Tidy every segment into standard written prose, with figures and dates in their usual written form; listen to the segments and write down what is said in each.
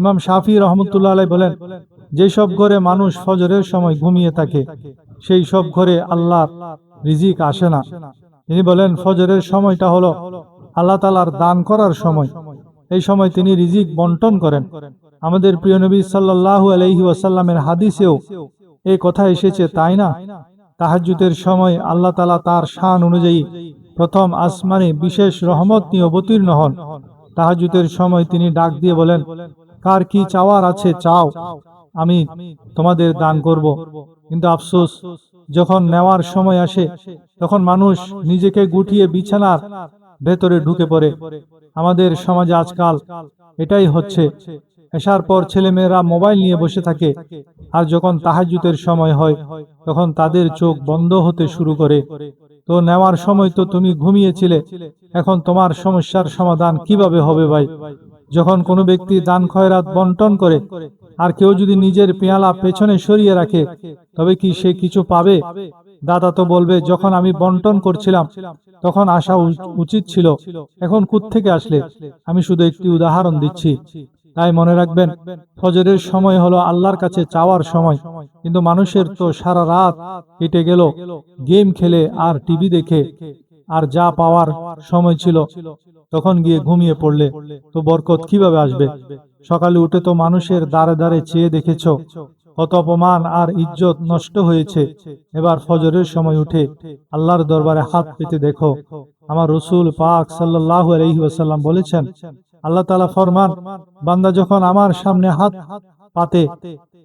ইমাম শাফি রহমতুল্লাহ আলাইহি বলেন, যেসব ঘরে মানুষ ফজরের সময় ঘুমিয়ে থাকে সেই সব ঘরে আল্লাহর রিজিক আসে না। তিনি বলেন, ফজরের সময়টা হলো আল্লাহ তাআলার দান করার সময়। এই সময় তিনি রিজিক বন্টন করেন। আমাদের প্রিয় নবী সাল্লাল্লাহু আলাইহি ওয়াসাল্লামের হাদিসেও এই কথা এসেছে, তাই না? তাহাজ্জুদের সময় আল্লাহ তাআলা তার শান অনুযায়ী প্রথম আসমানে বিশেষ রহমত নিয়ে অবতীর্ণ হন। তাহাজ্জুদের সময় তিনি ডাক দিয়ে বলেন, কার কি চাওয়ার আছে চাও, আমি তোমাদের দান করব। কিন্তু আফসোস, যখন নেওয়ার সময় আসে তখন মানুষ নিজেকে গুটিয়ে বিছানার ভেতরে ঢুকে পড়ে। আমাদের সমাজে আজকাল এটাই হচ্ছে। এশার পর ছেলেমেয়েরা মোবাইল নিয়ে বসে থাকে, আর যখন তাহাজ্জুদের সময় হয় তখন তাদের চোখ বন্ধ হতে শুরু করে। তো নেওয়ার সময় তো তুমি ঘুমিয়েছিলে, এখন তোমার সমস্যার সমাধান কিভাবে হবে ভাই? যখন কোনো ব্যক্তি দান খয়রাত বন্টন করে আর কেউ যদি নিজের পেয়ালা পেছনে সরিয়ে রাখে, তবে কি সে কিছু পাবে? দাদা তো বলবে, যখন আমি বন্টন করছিলাম তখন আসা উচিত ছিল, এখন কোত্থেকে আসলে? আমি শুধু একটি উদাহরণ দিচ্ছি। তাই মনে রাখবেন, ফজরের সময় হলো আল্লাহর কাছে চাওয়ার সময়। কিন্তু মানুষের তো সারা রাত কেটে গেল গেম খেলে আর টিভি দেখে, আর যা পাওয়ার সময় ছিল তখন গিয়ে ঘুমিয়ে পড়লে তো বরকত কিভাবে আসবে? সকালে উঠে তো মানুষের দ্বারে দ্বারে চেয়ে দেখেছ কত অপমান আর ইজ্জত নষ্ট হয়েছে। এবার ফজরের সময় উঠে আল্লাহর দরবারে হাত পেতে দেখো। আমার রসুল পাক সাল্লাল্লাহু আলাইহি ওয়াসাল্লাম বলেছেন, আল্লাহ তাআলা ফরমান, বান্দা যখন আমার সামনে হাত পাতে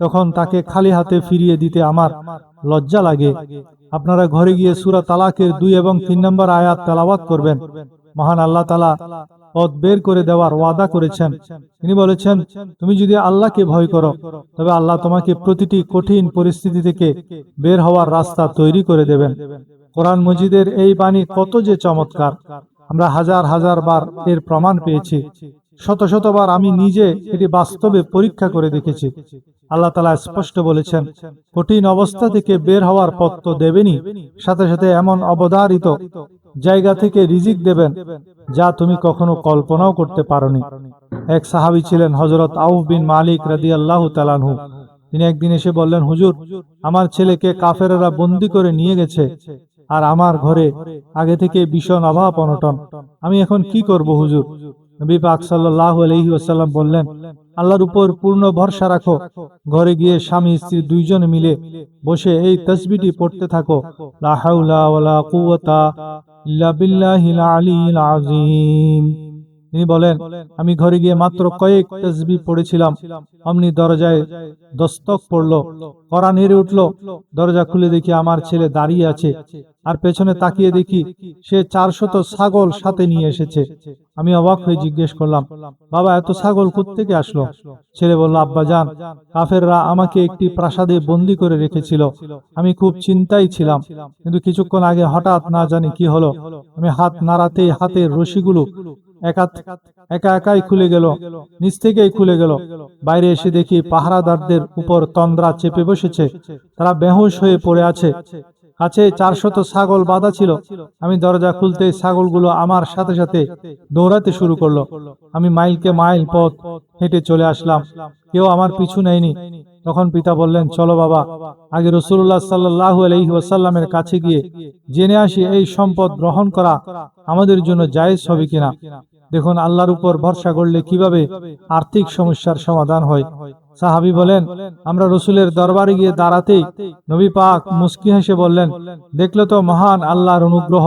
তখন তাকে খালি হাতে ফিরিয়ে দিতে আমার লজ্জা লাগে। আপনারা ঘরে গিয়ে সূরা তালাকের 2 এবং 3 নম্বর আয়াত তেলাওয়াত করবেন। মহান আল্লাহ তাআলা পথ বের করে দেওয়ার ওয়াদা করেছেন। তিনি বলেছেন, তুমি যদি আল্লাহকে ভয় করো তবে আল্লাহ তোমাকে প্রতিটি কঠিন পরিস্থিতি থেকে বের হওয়ার রাস্তা তৈরি করে দেবেন। কোরআন মজিদের এই বাণী কত যে চমৎকার! আমরা হাজার হাজার বার এর প্রমাণ পেয়েছি। শত শতবার আমি নিজে এটি বাস্তবে পরীক্ষা করে দেখেছি। আল্লাহ তাআলা স্পষ্ট বলেছেন, কঠিন অবস্থা থেকে বের হওয়ার পথ তো দেবেনই, সাথে সাথে এমন অবধারিত জায়গা থেকে রিজিক দেবেন যা তুমি কখনো কল্পনাও করতে পারোনি। এক সাহাবী ছিলেন হযরত আউফ বিন মালিক রাদিয়াল্লাহু তাআলা আনহু। তিনি একদিন এসে বললেন, হুজুর, আমার ছেলেকে কাফেররা বন্দী করে নিয়ে গেছে, আর আমার ঘরে আগে থেকে ভীষণ অভাব অনটন। আমি এখন কি করব হুজুর? নবী পাক সাল্লাল্লাহু আলাইহি ওয়াসাল্লাম বললেন, আল্লাহর উপর পূর্ণ ভরসা রাখো। ঘরে গিয়ে স্বামী স্ত্রী দুইজনে মিলে বসে এই তাসবিহটি পড়তে থাকো, লা হাওলা ওয়ালা কুওয়াতা ইল্লা বিল্লাহিল আলিয়্যিল আযীম। তিনি বলেন, আমি ঘরে গিয়ে মাত্র কয়েক তাসবিহ পড়েছিলাম, অমনি দরজায় দস্তক পড়লো, কড়া নেড়ে উঠল। দরজা খুলে দেখি আমার ছেলে দাঁড়িয়ে আছে, আর পেছনে তাকিয়ে দেখি সে 400 ছাগল সাথে নিয়ে এসেছে। আমি অবাক হয়ে জিজ্ঞেস করলাম, বাবা, এত ছাগল কোত্থেকে আসলো? ছেলে বলল, আব্বা জান, কাফেররা আমাকে একটি প্রাসাদে বন্দী করে রেখেছিল। আমি খুব চিন্তায় ছিলাম, কিন্তু কিছুক্ষণ আগে হঠাৎ না জানি কি হলো, আমি হাত নাড়াতেই হাতের রশিগুলো একা একাই খুলে গেল, নিচ থেকেই খুলে গেল। বাইরে এসে দেখি পাহারাদারদের উপর তন্দ্রা চেপে বসেছে, তারা বেহুশ হয়ে পড়ে আছে। কাছে 400 ছাগল বাঁধা ছিল। আমি দরজা খুলতে ছাগলগুলো আমার সাথে সাথে দৌড়াতে শুরু করলো। আমি মাইলকে মাইল পথ হেঁটে চলে আসলাম, কেউ আমার পিছু নেয়নি। তখন পিতা বললেন, চলো বাবা, আগে রাসূলুল্লাহ সাল্লাল্লাহু আলাইহি ওয়াসাল্লামের কাছে গিয়ে জেনে আসি এই সম্পদ গ্রহণ করা আমাদের জন্য জায়েজ হবে কিনা। দেখুন, আল্লাহর উপর ভরসা করলে কিভাবে আর্থিক সমস্যার সমাধান হয়। সাহাবী বলেন, আমরা রসুলের দরবারে গিয়ে দাঁড়াতেই নবী পাক মুস্কি হেসে বললেন, দেখলে তো মহান আল্লাহর অনুগ্রহ,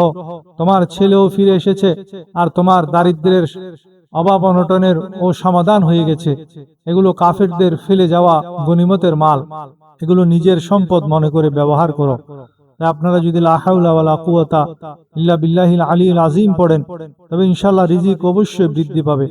তোমার ছেলেও ফিরে এসেছে, আর তোমার দারিদ্র্যের অভাব অনটনের ও সমাধান হয়ে গেছে। এগুলো কাফেরদের ফেলে যাওয়া গনিমতের মাল, এগুলো নিজের সম্পদ মনে করে ব্যবহার করো। আপনারা যদি লা হাওলা ওয়ালা কুওয়াতা ইল্লা বিল্লাহিল আলিয়্যিল আযীম পড়েন, তবে ইনশাআল্লাহ রিজিক অবশ্যই বৃদ্ধি পাবে।